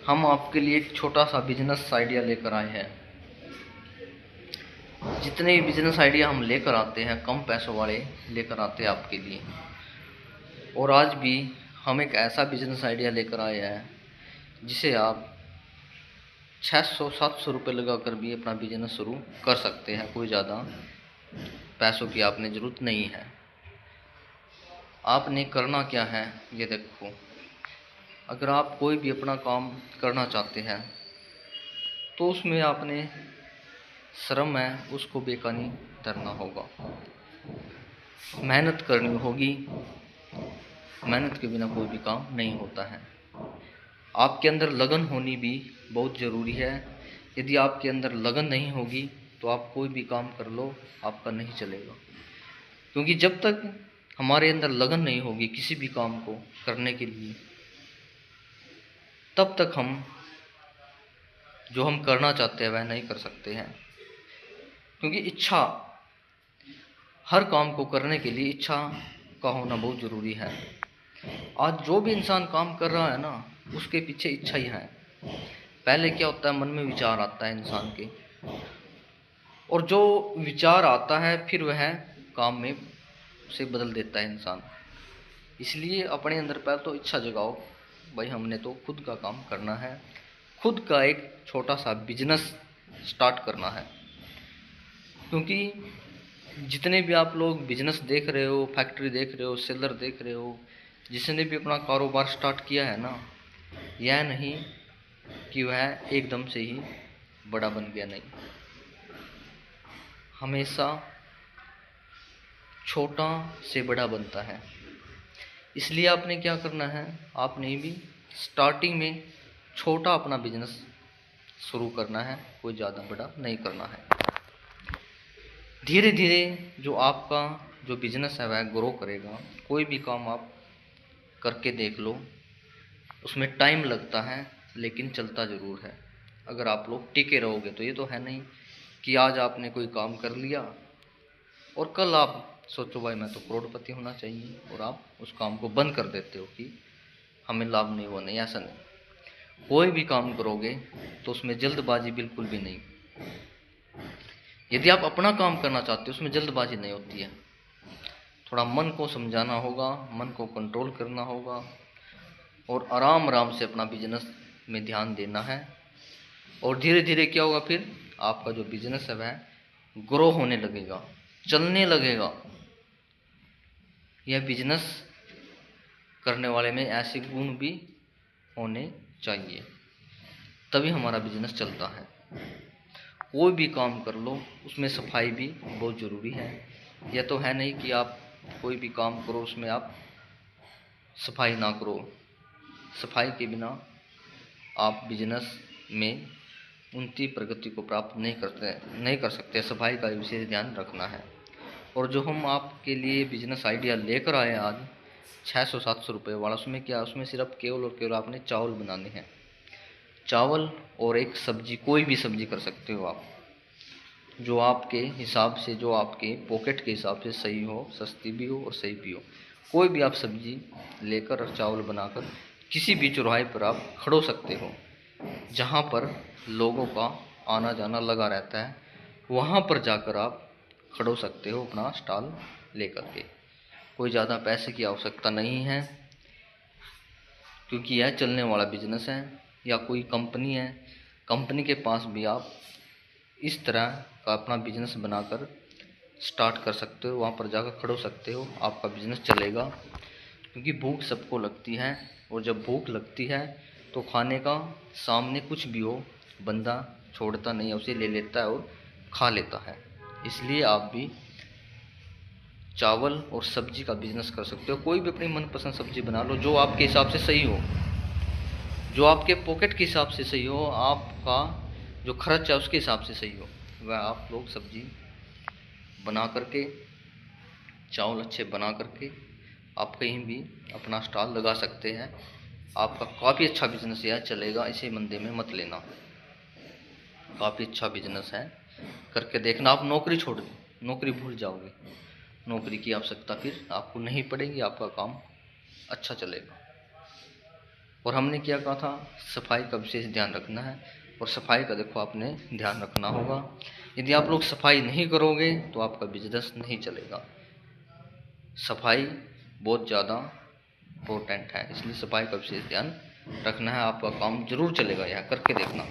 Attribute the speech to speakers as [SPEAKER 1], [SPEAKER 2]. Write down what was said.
[SPEAKER 1] हम आपके लिए एक छोटा सा बिजनेस आइडिया लेकर आए हैं। जितने भी बिजनेस आइडिया हम लेकर आते हैं कम पैसों वाले लेकर आते हैं आपके लिए। और आज भी हम एक ऐसा बिजनेस आइडिया लेकर आए हैं जिसे आप 600-700 रुपये लगा कर भी अपना बिजनेस शुरू कर सकते हैं। कोई ज़्यादा पैसों की आपने ज़रूरत नहीं है। आपने करना क्या है ये देखो। अगर आप कोई भी अपना काम करना चाहते हैं तो उसमें आपने श्रम है उसको बेकानी करना होगा, मेहनत करनी होगी। मेहनत के बिना कोई भी काम नहीं होता है। आपके अंदर लगन होनी भी बहुत ज़रूरी है। यदि आपके अंदर लगन नहीं होगी तो आप कोई भी काम कर लो आपका नहीं चलेगा। क्योंकि जब तक हमारे अंदर लगन नहीं होगी किसी भी काम को करने के लिए, तब तक हम जो हम करना चाहते हैं वह नहीं कर सकते हैं। क्योंकि इच्छा, हर काम को करने के लिए इच्छा का होना बहुत ज़रूरी है। आज जो भी इंसान काम कर रहा है ना, उसके पीछे इच्छा ही है। पहले क्या होता है, मन में विचार आता है इंसान के, और जो विचार आता है फिर वह काम में से बदल देता है इंसान। इसलिए अपने अंदर पहले तो इच्छा जगाओ, भाई हमने तो खुद का काम करना है, खुद का एक छोटा सा बिजनेस स्टार्ट करना है। क्योंकि जितने भी आप लोग बिजनेस देख रहे हो, फैक्ट्री देख रहे हो, सेलर देख रहे हो, जिसने भी अपना कारोबार स्टार्ट किया है ना, यह नहीं कि वह एकदम से ही बड़ा बन गया, नहीं। हमेशा छोटा से बड़ा बनता है। इसलिए आपने क्या करना है, आपने भी स्टार्टिंग में छोटा अपना बिजनेस शुरू करना है, कोई ज़्यादा बड़ा नहीं करना है। धीरे धीरे जो आपका जो बिजनेस है वह ग्रो करेगा। कोई भी काम आप करके देख लो, उसमें टाइम लगता है लेकिन चलता ज़रूर है। अगर आप लोग टिके रहोगे तो। ये तो है नहीं कि आज आपने कोई काम कर लिया और कल आप सोचो भाई मैं तो करोड़पति होना चाहिए और आप उस काम को बंद कर देते हो कि हमें लाभ नहीं हुआ। नहीं, ऐसा नहीं। कोई भी काम करोगे तो उसमें जल्दबाजी बिल्कुल भी नहीं। यदि आप अपना काम करना चाहते हो उसमें जल्दबाजी नहीं होती है। थोड़ा मन को समझाना होगा, मन को कंट्रोल करना होगा और आराम आराम से अपना बिजनेस में ध्यान देना है। और धीरे धीरे क्या होगा, फिर आपका जो बिजनेस है वह ग्रो होने लगेगा, चलने लगेगा। यह बिजनेस करने वाले में ऐसे गुण भी होने चाहिए, तभी हमारा बिजनेस चलता है। कोई भी काम कर लो उसमें सफाई भी बहुत ज़रूरी है। यह तो है नहीं कि आप कोई भी काम करो उसमें आप सफाई ना करो। सफाई के बिना आप बिजनेस में उन्नति प्रगति को प्राप्त नहीं कर सकते। सफाई का विशेष ध्यान रखना है। और जो हम आपके लिए बिजनेस आइडिया लेकर आए आज 600-700 रुपये वाला, उसमें क्या, उसमें सिर्फ केवल और केवल आपने चावल बनाने हैं। चावल और एक सब्जी, कोई भी सब्जी कर सकते हो आप, जो आपके हिसाब से, जो आपके पॉकेट के हिसाब से सही हो, सस्ती भी हो और सही भी हो। कोई भी आप सब्जी लेकर और चावल बनाकर किसी भी चौराहे पर आप खड़ो सकते हो, जहाँ पर लोगों का आना जाना लगा रहता है, वहाँ पर जाकर आप खड़ो सकते हो अपना स्टॉल लेकर के। कोई ज़्यादा पैसे की आवश्यकता नहीं है, क्योंकि यह चलने वाला बिजनेस है। या कोई कंपनी है, कंपनी के पास भी आप इस तरह का अपना बिजनेस बनाकर स्टार्ट कर सकते हो, वहाँ पर जाकर खड़ो सकते हो, आपका बिजनेस चलेगा। क्योंकि भूख सबको लगती है, और जब भूख लगती है तो खाने का सामने कुछ भी हो बंदा छोड़ता नहीं है, उसे ले लेता है और खा लेता है। इसलिए आप भी चावल और सब्जी का बिजनेस कर सकते हो। कोई भी अपनी मनपसंद सब्जी बना लो, जो आपके हिसाब से सही हो, जो आपके पॉकेट के हिसाब से सही हो, आपका जो खर्च है उसके हिसाब से सही हो, वह आप लोग सब्जी बना करके, चावल अच्छे बना करके आप कहीं भी अपना स्टॉल लगा सकते हैं। आपका काफ़ी अच्छा बिजनेस यह चलेगा, इसे मंदे में मत लेना। काफ़ी अच्छा बिजनेस है, करके देखना। आप नौकरी छोड़ दो, नौकरी भूल जाओगे, नौकरी की आवश्यकता फिर आपको नहीं पड़ेगी, आपका काम अच्छा चलेगा। और हमने क्या कहा था, सफाई का विशेष ध्यान रखना है। और सफाई का देखो आपने ध्यान रखना होगा। यदि आप लोग सफाई नहीं करोगे तो आपका बिजनेस नहीं चलेगा। सफाई बहुत ज़्यादा इम्पोर्टेंट है, इसलिए सफाई का विशेष ध्यान रखना है। आपका काम जरूर चलेगा, यह करके देखना।